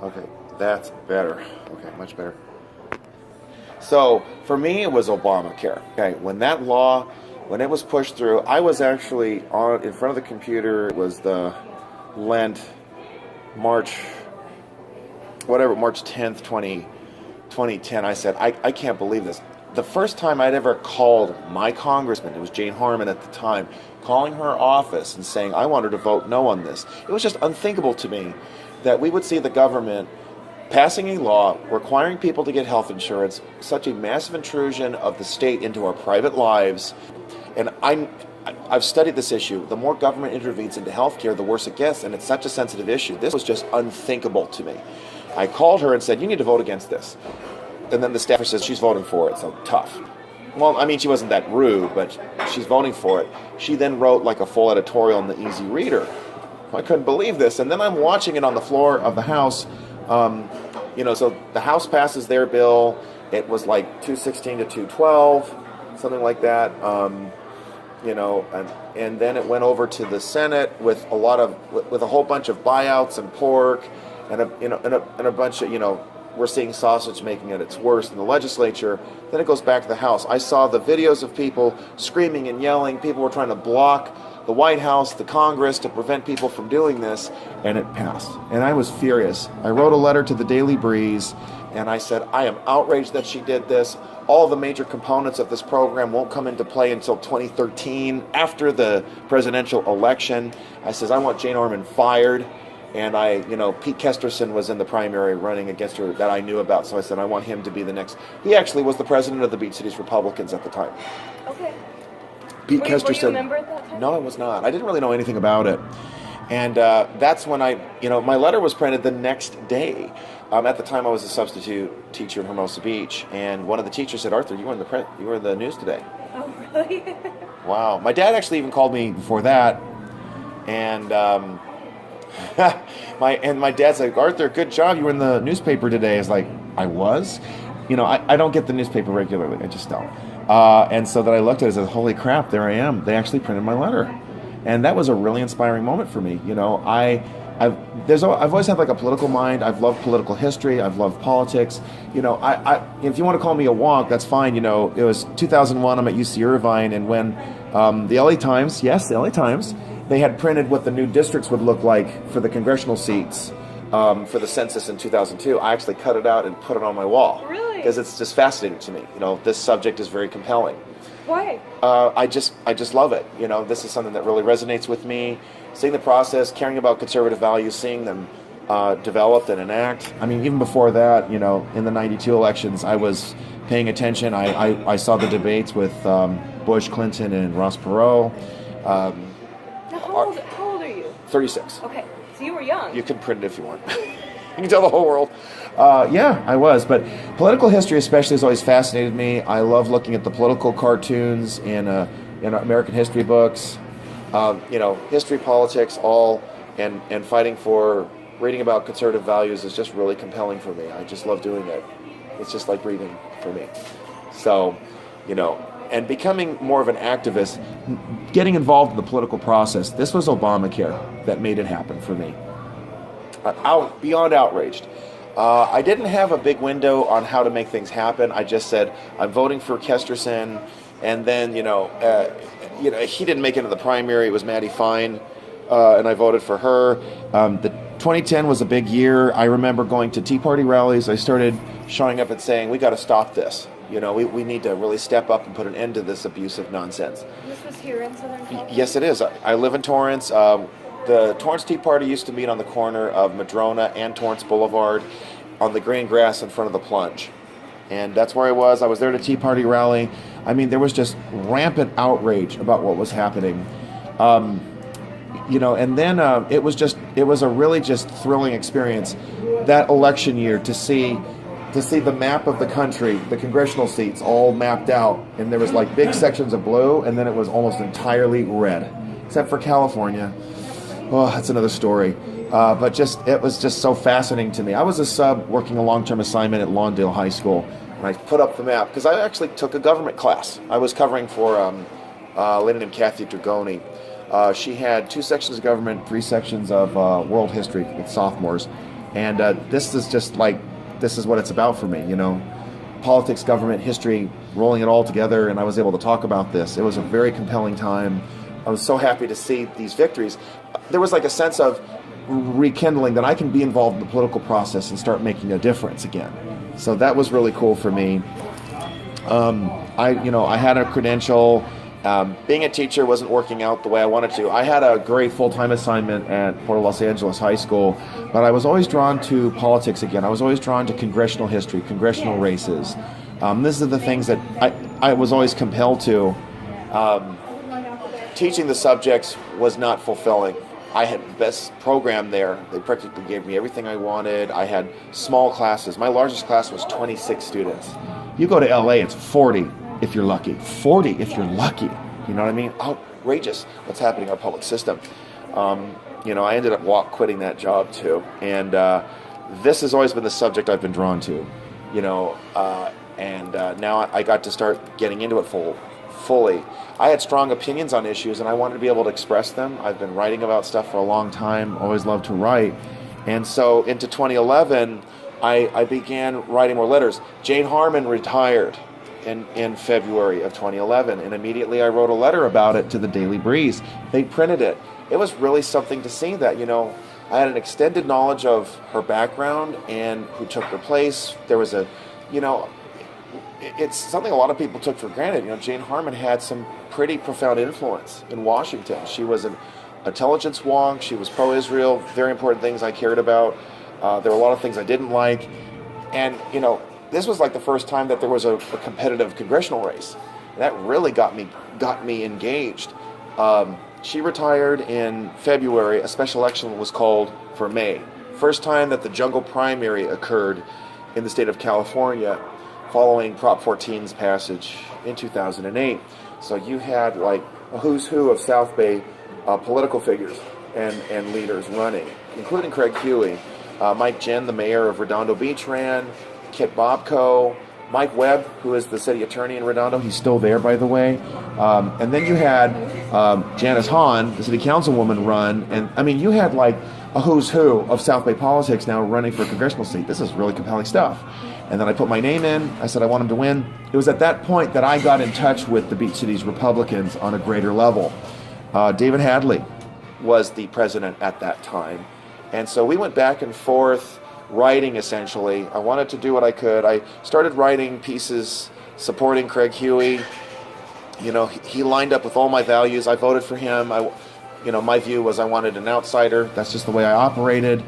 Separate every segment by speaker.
Speaker 1: Okay, that's better. Okay, much better. So for me, it was Obamacare. Okay, when that law, when it was pushed through, I was actually on in front of the computer. It was the Lent, March 10th, 2010. I said, I can't believe this. The first time I'd ever called my congressman, it was Jane Harman at the time, calling her office and saying, I want her to vote no on this. It was just unthinkable to me that we would see the government passing a law requiring people to get health insurance, such a massive intrusion of the state into our private lives. And I've studied this issue. The more government intervenes into healthcare, the worse it gets, and it's such a sensitive issue. This was just unthinkable to me. I called her and said, you need to vote against this. And then the staffer says she's voting for it, so tough. Well, I mean, she wasn't that rude, but she's voting for it. She then wrote like a full editorial in the Easy Reader. I couldn't believe this. And then I'm watching it on the floor of the House. So the House passes their bill. It was like 216 to 212, something like that. And then it went over to the Senate with a whole bunch of buyouts and pork, and a bunch of we're seeing sausage making at its worst in the legislature. Then it goes back to the House. I saw the videos of people screaming and yelling. People were trying to block the White House, the Congress, to prevent people from doing this, and it passed. And I was furious. I wrote a letter to the Daily Breeze, and I said, I am outraged that she did this. All the major components of this program won't come into play until 2013, after the presidential election. I says, I want Jane Harman fired. And Pete Kesterson was in the primary running against her that I knew about. So I said, I want him to be the next. He actually was the president of the Beach Cities Republicans at the time.
Speaker 2: Okay.
Speaker 1: Pete
Speaker 2: Were
Speaker 1: Kesterson.
Speaker 2: you a member at that time?
Speaker 1: No, I was not. I didn't really know anything about it. And that's when my letter was printed the next day. At the time, I was a substitute teacher in Hermosa Beach. And one of the teachers said, Arthur, you were in the news today.
Speaker 2: Oh, really?
Speaker 1: Wow. My dad actually even called me before that. And my dad's like, Arthur, good job. You were in the newspaper today. I was like, I was? I don't get the newspaper regularly. I just don't. And so that I looked at it and said, holy crap, there I am. They actually printed my letter. And that was a really inspiring moment for me. I've always had like a political mind. I've loved political history. I've loved politics. If you want to call me a wonk, that's fine. It was 2001. I'm at UC Irvine. And when the LA Times, they had printed what the new districts would look like for the congressional seats for the census in 2002. I actually cut it out and put it on my wall.
Speaker 2: Really?
Speaker 1: Because it's just fascinating to me. This subject is very compelling.
Speaker 2: Why?
Speaker 1: I just love it. This is something that really resonates with me. Seeing the process, caring about conservative values, seeing them developed and enact. I mean, even before that, in the '92 elections, I was paying attention. I saw the debates with Bush, Clinton, and Ross Perot.
Speaker 2: Now, how old are you?
Speaker 1: 36.
Speaker 2: Okay, so you were young.
Speaker 1: You can print it if you want. You can tell the whole world. Yeah, I was. But political history especially has always fascinated me. I love looking at the political cartoons in American history books. History, politics, all, and fighting for, reading about conservative values is just really compelling for me. I just love doing it. It's just like breathing for me. So, and becoming more of an activist, getting involved in the political process. This was Obamacare that made it happen for me. Beyond outraged. I didn't have a big window on how to make things happen. I just said, I'm voting for Kesterson, and then, he didn't make it into the primary. It was Maddie Fine, and I voted for her. The 2010 was a big year. I remember going to Tea Party rallies. I started showing up and saying, we got to stop this. We need to really step up and put an end to this abusive nonsense.
Speaker 2: This was here in Southern California?
Speaker 1: Yes, it is. I live in Torrance. The Torrance Tea Party used to meet on the corner of Madrona and Torrance Boulevard on the green grass in front of the plunge. And that's where I was. I was there at a Tea Party rally. I mean, there was just rampant outrage about what was happening. And then it was a really just thrilling experience that election year to see the map of the country, the congressional seats all mapped out, and there was like big sections of blue, and then it was almost entirely red, except for California. Oh, that's another story. But it was just so fascinating to me. I was a sub working a long-term assignment at Lawndale High School, and I put up the map because I actually took a government class. I was covering for a lady named Kathy Dragoni. She had 2 sections of government, 3 sections of world history with sophomores. And this is what it's about for me, politics, government, history, rolling it all together, and I was able to talk about this. It was a very compelling time. I was so happy to see these victories. There was like a sense of rekindling that I can be involved in the political process and start making a difference again. So that was really cool for me. I had a credential. Being a teacher wasn't working out the way I wanted to. I had a great full-time assignment at Port Los Angeles High School, but I was always drawn to politics again. I was always drawn to congressional history, congressional races. These are the things that I was always compelled to. Teaching the subjects was not fulfilling. I had the best program there. They practically gave me everything I wanted. I had small classes. My largest class was 26 students. You go to LA, it's 40 if you're lucky. 40 if you're lucky. You know what I mean? Outrageous what's happening in our public system. I ended up quitting that job too. And this has always been the subject I've been drawn to. Now I got to start getting into it fully. I had strong opinions on issues, and I wanted to be able to express them. I've been writing about stuff for a long time, always loved to write. And so into 2011, I began writing more letters. Jane Harmon retired in February of 2011, and immediately I wrote a letter about it to the Daily Breeze. They printed it. It was really something to see that, I had an extended knowledge of her background and who took her place. There was it's something a lot of people took for granted. Jane Harmon had some pretty profound influence in Washington. She was an intelligence wonk. She was pro-Israel, very important things I cared about. There were a lot of things I didn't like. And, this was like the first time that there was a competitive congressional race. And that really got me engaged. She retired in February. A special election was called for May. First time that the jungle primary occurred in the state of California following Prop 14's passage in 2008. So you had like a who's who of South Bay political figures and leaders running, including Craig Huey. Mike Jen, the mayor of Redondo Beach, ran. Kit Bobko, Mike Webb, who is the city attorney in Redondo. He's still there, by the way. And then you had Janice Hahn, the city councilwoman, run. And, you had like a who's who of South Bay politics now running for a congressional seat. This is really compelling stuff. And then I put my name in. I said I want him to win. It was at that point that I got in touch with the Beach Cities Republicans on a greater level. David Hadley was the president at that time. And so we went back and forth writing, essentially. I wanted to do what I could. I started writing pieces supporting Craig Huey. He lined up with all my values. I voted for him. My view was I wanted an outsider. That's just the way I operated.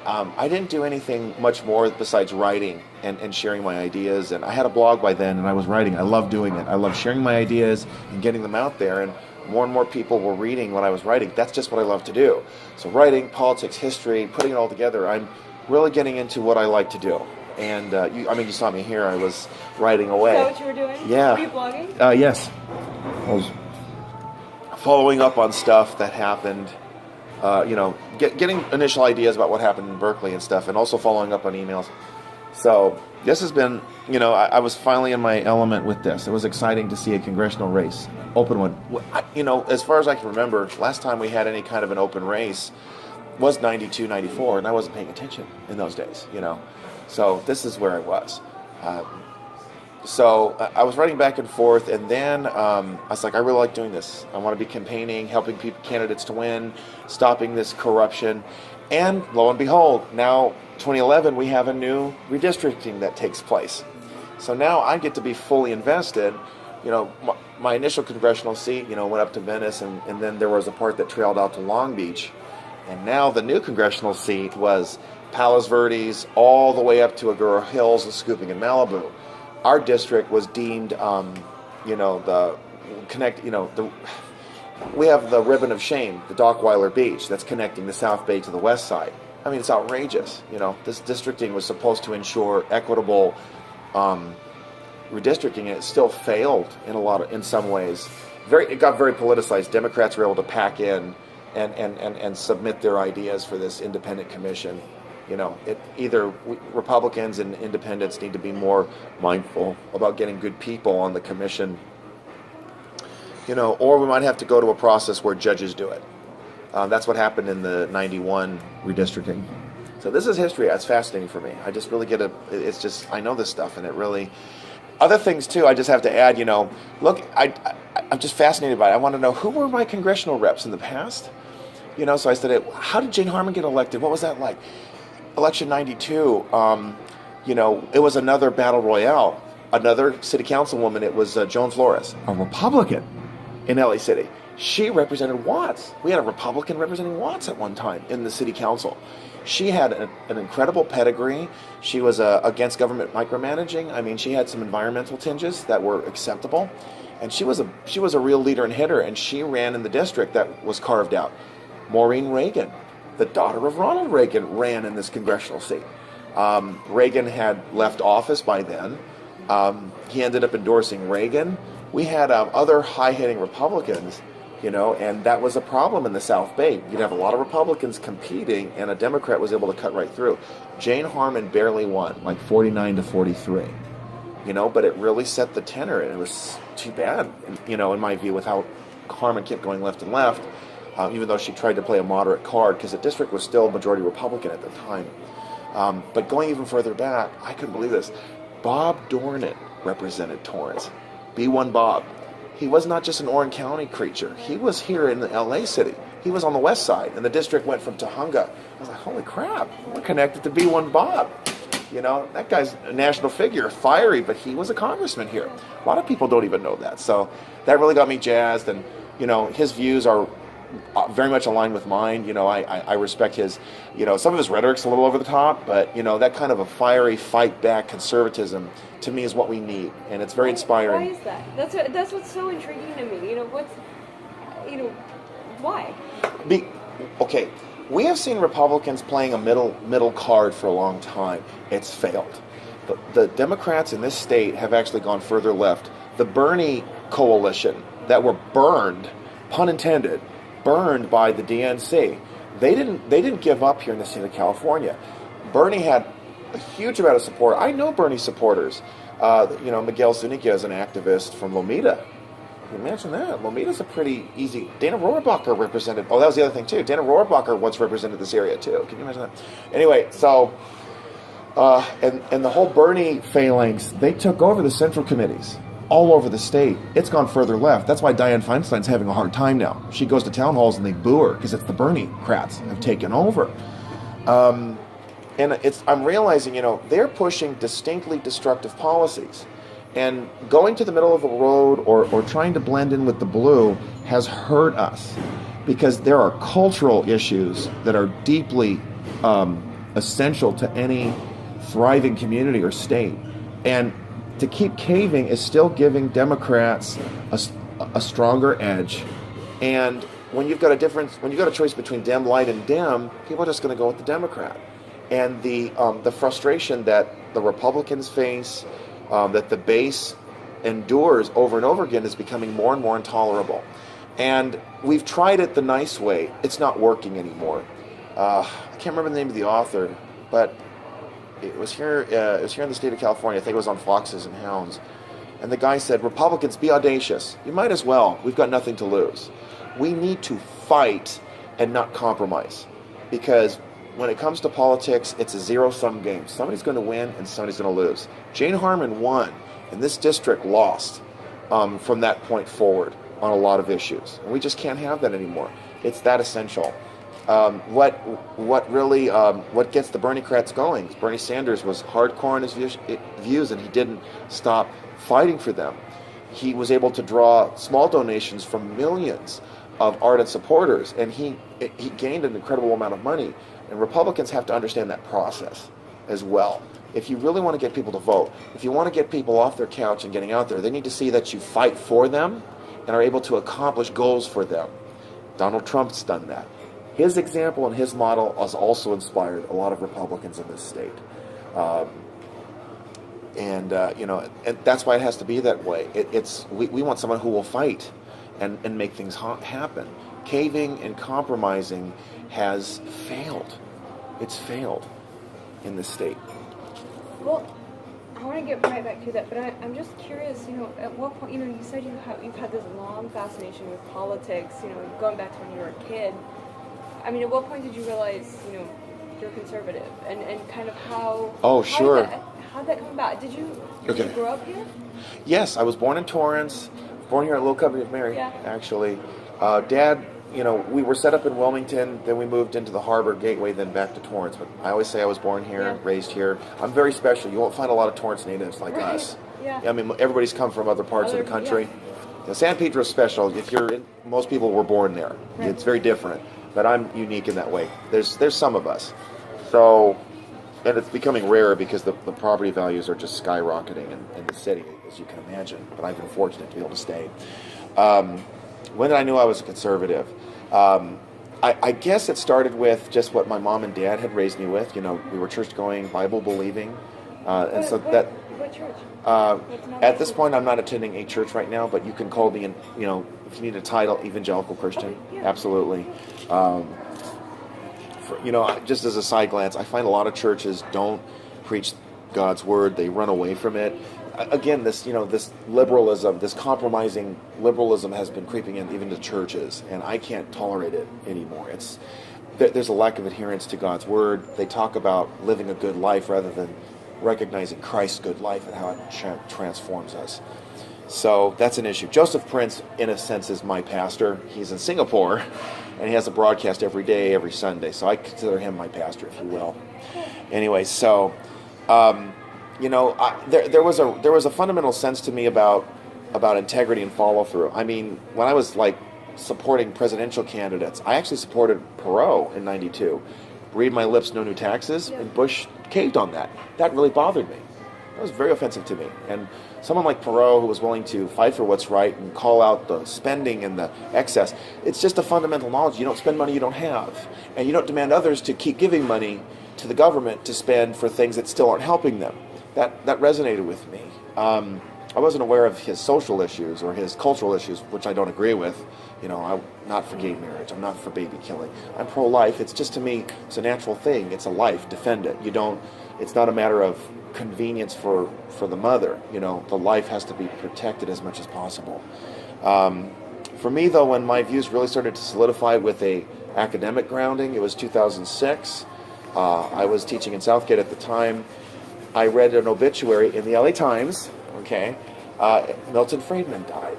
Speaker 1: I didn't do anything much more besides writing and sharing my ideas. And I had a blog by then, and I was writing. I loved doing it. I loved sharing my ideas and getting them out there. And more and more people were reading what I was writing. That's just what I love to do. So writing, politics, history, putting it all together, I'm really getting into what I like to do. And you saw me here. I was writing away.
Speaker 2: Is that what you were doing?
Speaker 1: Yeah.
Speaker 2: Were you blogging?
Speaker 1: Yes. I was following up on stuff that happened, getting initial ideas about what happened in Berkeley and stuff, and also following up on emails. So this has been, I was finally in my element with this. It was exciting to see a congressional race, open one. As far as I can remember, last time we had any kind of an open race was 92, 94, and I wasn't paying attention in those days, So this is where I was. So I was writing back and forth, and then I was like, I really like doing this. I want to be campaigning, helping candidates to win, stopping this corruption. And lo and behold, now 2011, we have a new redistricting that takes place. So now I get to be fully invested. My initial congressional seat, went up to Venice, and then there was a part that trailed out to Long Beach. And now the new congressional seat was Palos Verdes all the way up to Agoura Hills and Scooping in Malibu. Our district was deemed, we have the ribbon of shame, the Dockweiler Beach, that's connecting the South Bay to the west side. I mean, it's outrageous. This districting was supposed to ensure equitable redistricting, and it still failed in some ways. It got very politicized. Democrats were able to pack in and submit their ideas for this independent commission. Republicans and independents need to be more mindful about getting good people on the commission. Or we might have to go to a process where judges do it. That's what happened in the 91 redistricting. So this is history. That's fascinating for me. I just really it's just, I know this stuff, and it really, other things too, I just have to add, look, I'm just fascinated by it. I want to know, who were my congressional reps in the past? So I said, how did Jane Harman get elected? What was that like? Election 92, it was another battle royale. Another city councilwoman, it was Joan Flores, a Republican in LA City. She represented Watts. We had a Republican representing Watts at one time in the city council. She had an incredible pedigree. She was against government micromanaging. I mean, she had some environmental tinges that were acceptable. And she was a real leader and hitter, and she ran in the district that was carved out. Maureen Reagan, the daughter of Ronald Reagan, ran in this congressional seat. Reagan had left office by then. He ended up endorsing Reagan. We had other high-hitting Republicans, and that was a problem in the South Bay. You'd have a lot of Republicans competing, and a Democrat was able to cut right through. Jane Harman barely won, like 49 to 43, but it really set the tenor, and it was too bad, in my view, with how Harman kept going left and left, even though she tried to play a moderate card, because the district was still majority Republican at the time. But going even further back, I couldn't believe this. Bob Dornan represented Torrance. B1 Bob. He was not just an Orange County creature. He was here in the LA City. He was on the west side, and the district went from Tujunga. I was like, holy crap, we're connected to B1 Bob. That guy's a national figure, fiery, but he was a congressman here. A lot of people don't even know that. So that really got me jazzed, and, his views are very much aligned with mine. I respect his, some of his rhetoric's a little over the top, but, that kind of a fiery fight back conservatism to me is what we need, and it's very inspiring.
Speaker 2: Why is that? That's what's so intriguing to me. Why?
Speaker 1: Okay, we have seen Republicans playing a middle card for a long time. It's failed. The Democrats in this state have actually gone further left. The Bernie coalition that were burned, pun intended, burned by the DNC. They didn't give up here in the state of California. Bernie had a huge amount of support. I know Bernie supporters. Miguel Zuniga is an activist from Lomita. Can you imagine that? Lomita's a pretty easy. Dana Rohrabacher represented. Oh, that was the other thing too. Dana Rohrabacher once represented this area too. Can you imagine that? Anyway, so and the whole Bernie phalanx, they took over the central committees all over the state. It's gone further left. That's why Dianne Feinstein's having a hard time now. She goes to town halls and they boo her because it's the Bernie-crats have taken over. And I'm realizing, they're pushing distinctly destructive policies. And going to the middle of the road or trying to blend in with the blue has hurt us, because there are cultural issues that are deeply essential to any thriving community or state. And to keep caving is still giving Democrats a stronger edge. And when you've got a choice between Dem, Light, and Dem, people are just going to go with the Democrat. And the frustration that the Republicans face, that the base endures over and over again, is becoming more and more intolerable. And we've tried it the nice way. It's not working anymore. I can't remember the name of the author, but it was here in the state of California. I think it was on Foxes and Hounds. And the guy said, Republicans, be audacious. You might as well. We've got nothing to lose. We need to fight and not compromise. Because when it comes to politics, it's a zero-sum game. Somebody's going to win and somebody's going to lose. Jane Harman won, and this district lost from that point forward on a lot of issues. And we just can't have that anymore. It's that essential. What gets the Bernie-crats going? Bernie Sanders was hardcore in his views, and he didn't stop fighting for them. He was able to draw small donations from millions of ardent supporters, and he gained an incredible amount of money. And Republicans have to understand that process as well. If you really want to get people to vote, if you want to get people off their couch and getting out there, they need to see that you fight for them and are able to accomplish goals for them. Donald Trump's done that. His example and his model has also inspired a lot of Republicans in this state. And that's why it has to be that way. We want someone who will fight and make things happen. Caving and compromising has failed. It's failed in this state.
Speaker 2: Well, I want to get right back to that, but I'm just curious, at what point, you said you've had this long fascination with politics, going back to when you were a kid. I mean, at what point did you realize, you're conservative, and kind of how.
Speaker 1: Oh, sure.
Speaker 2: How'd that come about? Did you grow up here?
Speaker 1: Yes, I was born in Torrance. Born here at Little Company of Mary, actually. Dad, we were set up in Wilmington, then we moved into the Harbor Gateway, then back to Torrance. But I always say I was born here, raised here. I'm very special. You won't find a lot of Torrance natives like us.
Speaker 2: Yeah.
Speaker 1: I mean, everybody's come from other parts of the country. Yeah. San Pedro's special. Most people were born there. Right. It's very different. But I'm unique in that way. There's some of us. So, and it's becoming rarer because the property values are just skyrocketing in the city, as you can imagine. But I've been fortunate to be able to stay. When I knew I was a conservative, I guess it started with just what my mom and dad had raised me with. We were church-going, Bible-believing, and so that.
Speaker 2: What church?
Speaker 1: At this point, I'm not attending a church right now, but you can call me, if you need a title, evangelical Christian.
Speaker 2: Okay, yeah.
Speaker 1: Absolutely. Just as a side glance, I find a lot of churches don't preach God's word; they run away from it. Again, this liberalism, this compromising liberalism has been creeping in even to churches, and I can't tolerate it anymore. There's a lack of adherence to God's word. They talk about living a good life rather than recognizing Christ's good life and how it transforms us. So that's an issue. Joseph Prince, in a sense, is my pastor. He's in Singapore, and he has a broadcast every day, every Sunday. So I consider him my pastor, if you will. Anyway, so there was a fundamental sense to me about integrity and follow through. I mean, when I was supporting presidential candidates, I actually supported Perot in '92. Read my lips, no new taxes, and Bush caved on that. That really bothered me. That was very offensive to me. And someone like Perot, who was willing to fight for what's right and call out the spending and the excess, it's just a fundamental knowledge. You don't spend money you don't have. And you don't demand others to keep giving money to the government to spend for things that still aren't helping them. That resonated with me. I wasn't aware of his social issues or his cultural issues, which I don't agree with. I'm not for gay marriage. I'm not for baby killing. I'm pro-life. It's just, to me, it's a natural thing. It's a life. Defend it. It's not a matter of convenience for the mother. The life has to be protected as much as possible. For me, though, when my views really started to solidify with a academic grounding, it was 2006. I was teaching in Southgate at the time. I read an obituary in the LA Times. Okay, Milton Friedman died.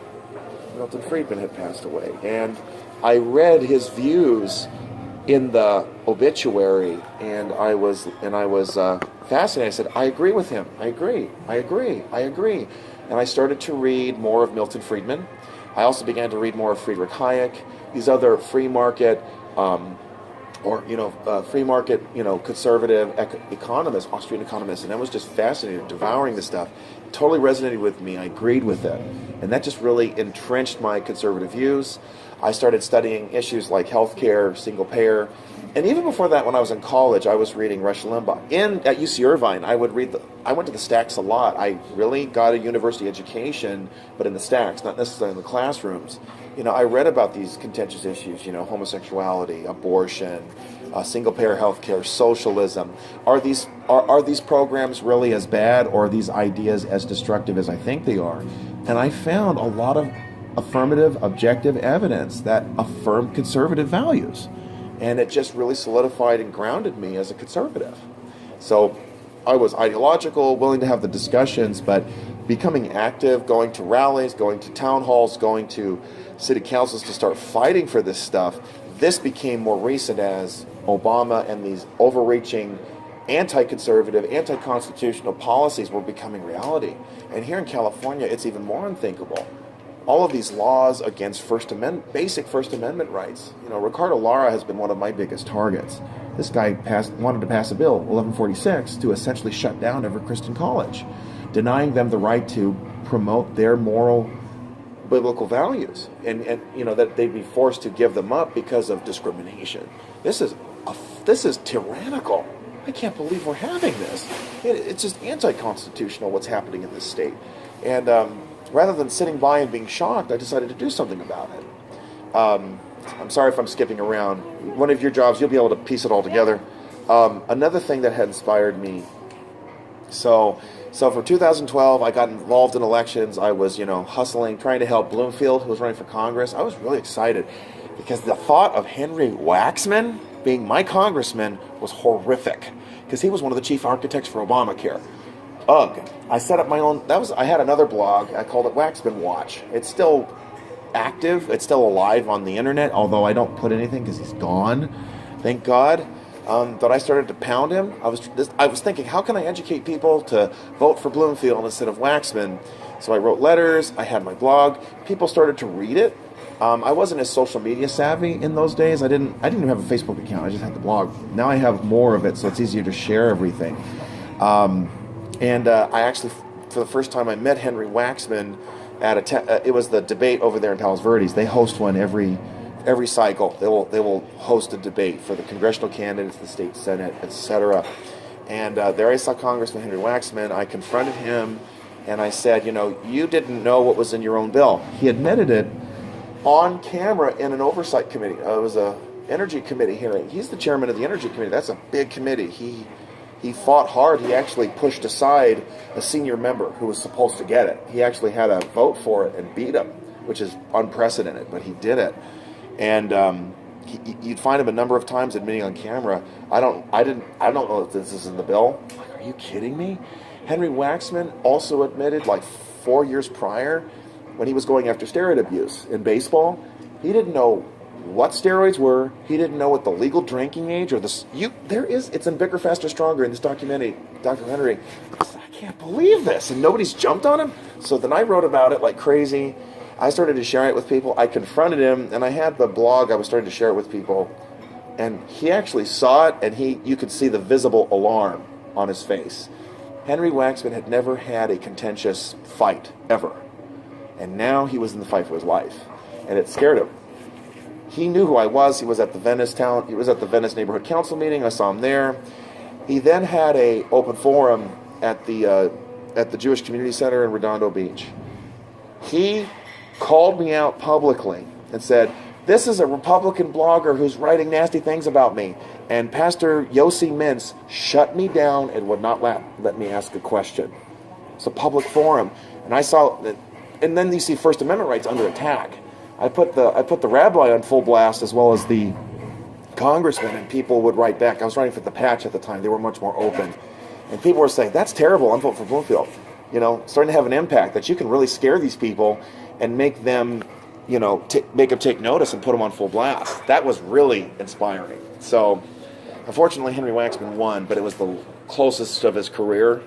Speaker 1: Milton Friedman had passed away, and I read his views in the obituary, and I was fascinated. I said, I agree with him. I agree. And I started to read more of Milton Friedman. I also began to read more of Friedrich Hayek, these other free market, conservative economists, Austrian economists, and I was just fascinated, devouring this stuff. It totally resonated with me. I agreed with it, and that just really entrenched my conservative views. I started studying issues like healthcare, single payer, and even before that, when I was in college, I was reading Rush Limbaugh. At UC Irvine, I went to the stacks a lot. I really got a university education, but in the stacks, not necessarily in the classrooms. I read about these contentious issues, homosexuality, abortion, single-payer healthcare, socialism. Are these programs really as bad, or are these ideas as destructive as I think they are? And I found a lot of affirmative, objective evidence that affirmed conservative values. And it just really solidified and grounded me as a conservative. So I was ideological, willing to have the discussions, but becoming active, going to rallies, going to town halls, going to city councils to start fighting for this stuff, this became more recent as Obama and these overreaching anti-conservative, anti-constitutional policies were becoming reality. And here in California, it's even more unthinkable. All of these laws against basic First Amendment rights. Ricardo Lara has been one of my biggest targets. This guy wanted to pass a bill, 1146, to essentially shut down every Christian college, denying them the right to promote their moral biblical values, and that they'd be forced to give them up because of discrimination. This is tyrannical. I can't believe we're having this. It's just anti-constitutional what's happening in this state. And rather than sitting by and being shocked, I decided to do something about it. I'm sorry if I'm skipping around. One of your jobs, you'll be able to piece it all together. Another thing that had inspired me, so for 2012, I got involved in elections. I was, hustling, trying to help Bloomfield, who was running for Congress. I was really excited because the thought of Henry Waxman being my congressman was horrific because he was one of the chief architects for Obamacare. Ugh. I set up my own. I had another blog. I called it Waxman Watch. It's still active. It's still alive on the internet, although I don't put anything because he's gone. Thank God. But I started to pound him. I was thinking, how can I educate people to vote for Bloomfield instead of Waxman? So I wrote letters. I had my blog. People started to read it. I wasn't as social media savvy in those days. I didn't even have a Facebook account. I just had the blog. Now I have more of it, so it's easier to share everything. I actually, for the first time, I met Henry Waxman at it was the debate over there in Palos Verdes. They host one every cycle. They will host a debate for the congressional candidates, the state senate, etc. And there I saw Congressman Henry Waxman. I confronted him, and I said, you didn't know what was in your own bill. He admitted it on camera in an oversight committee. It was a energy committee hearing. He's the chairman of the energy committee. That's a big committee. He fought hard. He actually pushed aside a senior member who was supposed to get it. He actually had a vote for it and beat him, which is unprecedented, but he did it. And you'd find him a number of times admitting on camera, I don't know if this is in the bill. I'm like, are you kidding me? Henry Waxman also admitted, like 4 years prior, when he was going after steroid abuse in baseball, he didn't know what steroids were. He didn't know what the legal drinking age or it's in Bigger, Faster, Stronger in this documentary. I can't believe this, and nobody's jumped on him. So then I wrote about it like crazy. I started to share it with people. I confronted him, and I had the blog. I was starting to share it with people, and he actually saw it, and you could see the visible alarm on his face. Henry Waxman had never had a contentious fight ever, and now he was in the fight for his life, and it scared him. He knew who I was. He was at the Venice neighborhood council meeting. I saw him there. He then had a open forum at the Jewish Community Center in Redondo Beach. He called me out publicly and said, "This is a Republican blogger who's writing nasty things about me." And Pastor Yossi Mintz shut me down and would not let me ask a question. It's a public forum, and I saw that. And then you see First Amendment rights under attack. I put the rabbi on full blast as well as the congressman, and people would write back. I was writing for the Patch at the time. They were much more open, and people were saying, "That's terrible. I'm voting for Bloomfield." Starting to have an impact that you can really scare these people and make them, make them take notice and put them on full blast. That was really inspiring. So, unfortunately, Henry Waxman won, but it was the closest of his career.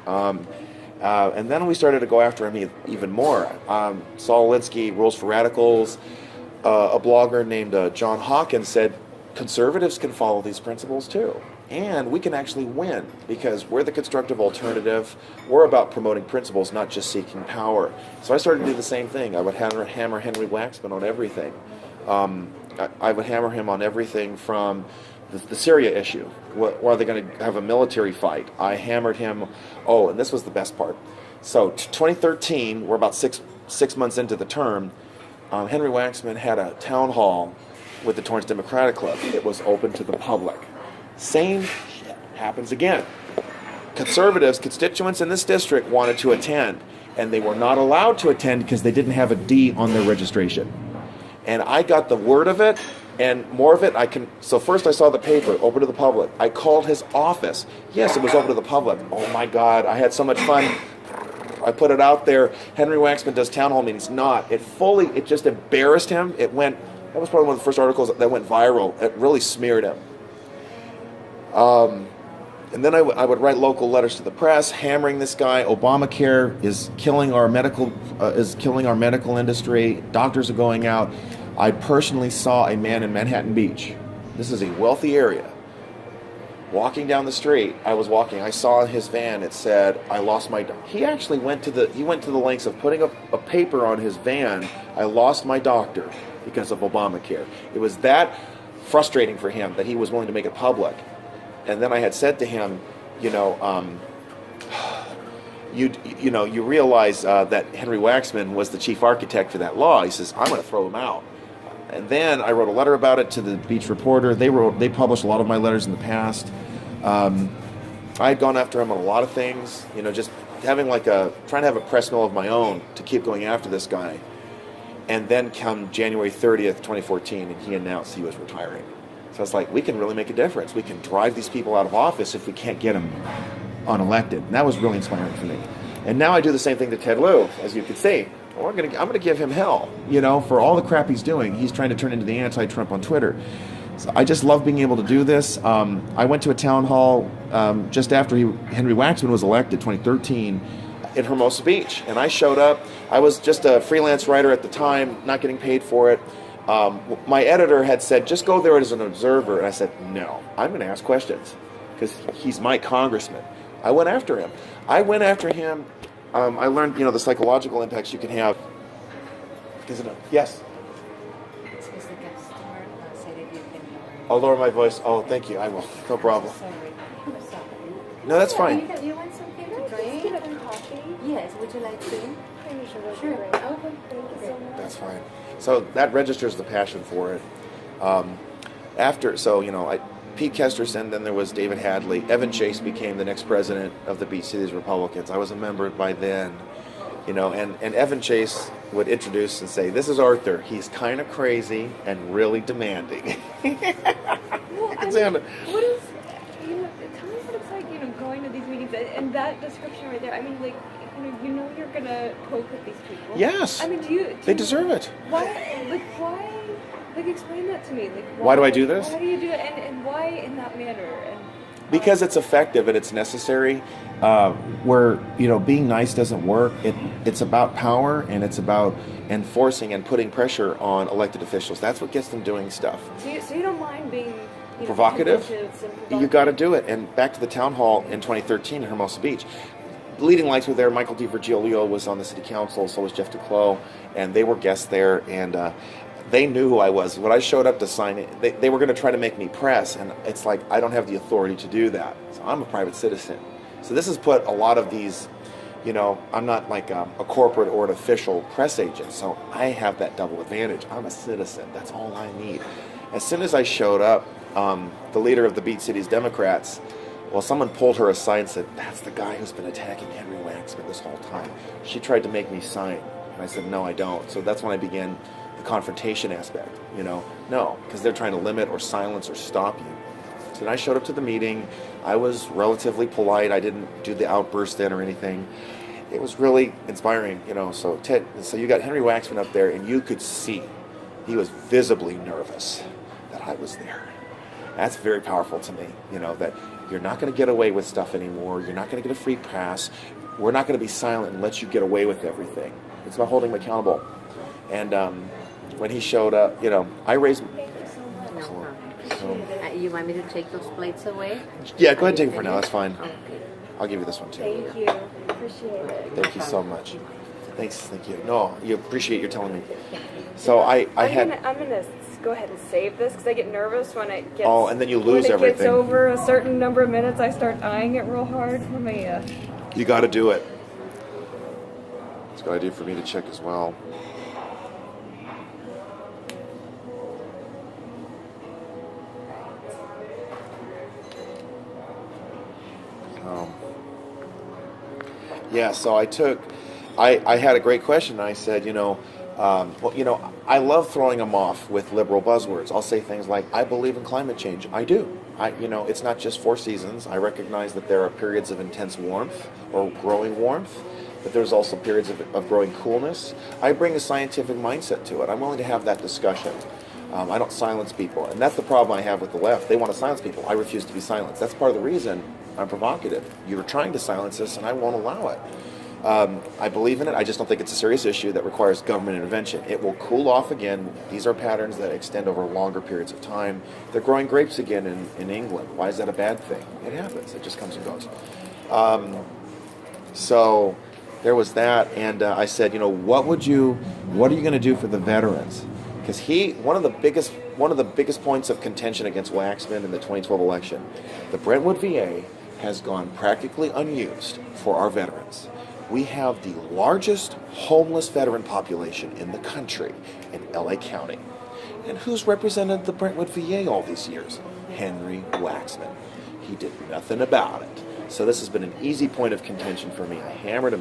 Speaker 1: And then we started to go after him even more. Saul Alinsky, Rules for Radicals, a blogger named John Hawkins said, conservatives can follow these principles too. And we can actually win because we're the constructive alternative. We're about promoting principles, not just seeking power. So I started to do the same thing. I would hammer Henry Waxman on everything. I would hammer him on everything from the Syria issue. Are they going to have a military fight? I hammered him. Oh, and this was the best part. So 2013, we're about six months into the term, Henry Waxman had a town hall with the Torrance Democratic Club. It was open to the public. Same shit happens again. Constituents in this district wanted to attend, and they were not allowed to attend because they didn't have a D on their registration. And I got the word of it, and more of it so first I saw the paper, open to the public. I called his office. Yes, it was open to the public. Oh my God, I had so much fun. I put it out there. Henry Waxman does town hall meetings. It just embarrassed him. That was probably one of the first articles that went viral. It really smeared him. And then I would write local letters to the press, hammering this guy. Obamacare is killing our medical industry. Doctors are going out. I personally saw a man in Manhattan Beach. This is a wealthy area. Walking down the street, I saw in his van, it said, "I lost my doctor." He actually went to the lengths of putting up a paper on his van, "I lost my doctor because of Obamacare." It was that frustrating for him that he was willing to make it public. And then I had said to him, you realize that Henry Waxman was the chief architect for that law. He says, "I'm going to throw him out." And then I wrote a letter about it to the Beach Reporter. They published a lot of my letters in the past. I had gone after him on a lot of things, just having trying to have a press mill of my own to keep going after this guy. And then come January 30th, 2014, and he announced he was retiring. So it's like, we can really make a difference. We can drive these people out of office if we can't get them unelected. And that was really inspiring for me. And now I do the same thing to Ted Lieu, as you can see. I'm going to give him hell, for all the crap he's doing. He's trying to turn into the anti-Trump on Twitter. So I just love being able to do this. I went to a town hall just after Henry Waxman was elected, 2013, in Hermosa Beach. And I showed up. I was just a freelance writer at the time, not getting paid for it. My editor had said, just go there as an observer. And I said, no, I'm going to ask questions because he's my congressman. I went after him. I learned, the psychological impacts you can have. Isn't it? Yes.
Speaker 3: It's because the customer said that you can lower.
Speaker 1: I'll lower my voice. Oh, thank you. I will. No problem.
Speaker 3: Sorry. I'm sorry.
Speaker 1: No, that's fine.
Speaker 3: You want something to
Speaker 2: Just
Speaker 3: drink?
Speaker 2: get a coffee.
Speaker 3: Yes. Would you like to?
Speaker 2: Cream sugar would be
Speaker 3: Sure.
Speaker 2: great. Okay, thank you so much.
Speaker 1: That's fine. So that registers the passion for it. Pete Kesterson, then there was David Hadley. Evan Chase became the next president of the Beach Cities Republicans. I was a member by then, and Evan Chase would introduce and say, this is Arthur. He's kind of crazy and really demanding.
Speaker 2: Well, what is, tell me what it's like, going to these meetings and that description right there. I mean, like, you're gonna poke with these people.
Speaker 1: Yes.
Speaker 2: I mean,
Speaker 1: they deserve it.
Speaker 2: Why? Like, explain that to me. Like,
Speaker 1: why do I do this?
Speaker 2: Why do you do it, and why in that manner? And
Speaker 1: because it's effective and it's necessary. Where being nice doesn't work. It's about power, and it's about enforcing and putting pressure on elected officials. That's what gets them doing stuff.
Speaker 2: So you don't mind being
Speaker 1: provocative?
Speaker 2: And
Speaker 1: You got to do it. And back to the town hall in 2013 in Hermosa Beach. Leading lights were there. Michael DiVirgilio was on the city council. So was Jeff Duclos, and they were guests there. And they knew who I was. When I showed up to sign it, they were going to try to make me press, and it's like, I don't have the authority to do that. So I'm a private citizen. So this has put a lot of these, I'm not like a corporate or an official press agent, so I have that double advantage. I'm a citizen. That's all I need. As soon as I showed up, the leader of the Beach Cities Democrats, someone pulled her aside and said, that's the guy who's been attacking Henry Waxman this whole time. She tried to make me sign. And I said, no, I don't. So that's when I began the confrontation aspect, no, because they're trying to limit or silence or stop you. So when I showed up to the meeting, I was relatively polite. I didn't do the outburst then or anything. It was really inspiring, So you got Henry Waxman up there, and you could see he was visibly nervous that I was there. That's very powerful to me, that you're not going to get away with stuff anymore. You're not going to get a free pass. We're not going to be silent and let you get away with everything. It's about holding him accountable. And when he showed up, I raised.
Speaker 3: You want me to take those plates away?
Speaker 1: Yeah, go ahead and take them for now. That's fine.
Speaker 3: Okay.
Speaker 1: I'll give you this one too.
Speaker 2: Thank you. Appreciate it.
Speaker 1: Thank you so much. Thanks. Thank you. No, you appreciate your telling me. So I'm
Speaker 2: gonna go ahead and save this because I get nervous when it gets.
Speaker 1: Oh, and then you lose
Speaker 2: when it
Speaker 1: everything.
Speaker 2: gets over a certain number of minutes, I start eyeing it real hard. Let me.
Speaker 1: You got to do it. It's a good idea for me to check as well. So I had a great question. I said, I love throwing them off with liberal buzzwords. I'll say things like, I believe in climate change. I do. It's not just 4 seasons. I recognize that there are periods of intense warmth or growing warmth, but there's also periods of growing coolness. I bring a scientific mindset to it. I'm willing to have that discussion. I don't silence people, and that's the problem I have with the left. They want to silence people. I refuse to be silenced. That's part of the reason I'm provocative. You're trying to silence us, and I won't allow it. I believe in it. I just don't think it's a serious issue that requires government intervention. It will cool off again. These are patterns that extend over longer periods of time. They're growing grapes again in England. Why is that a bad thing? It happens. It just comes and goes. So there was that, and I said, what are you going to do for the veterans? Because one of the biggest points of contention against Waxman in the 2012 election, the Brentwood VA has gone practically unused for our veterans. We have the largest homeless veteran population in the country in LA County. And who's represented the Brentwood VA all these years? Henry Waxman. He did nothing about it. So this has been an easy point of contention for me. I hammered him.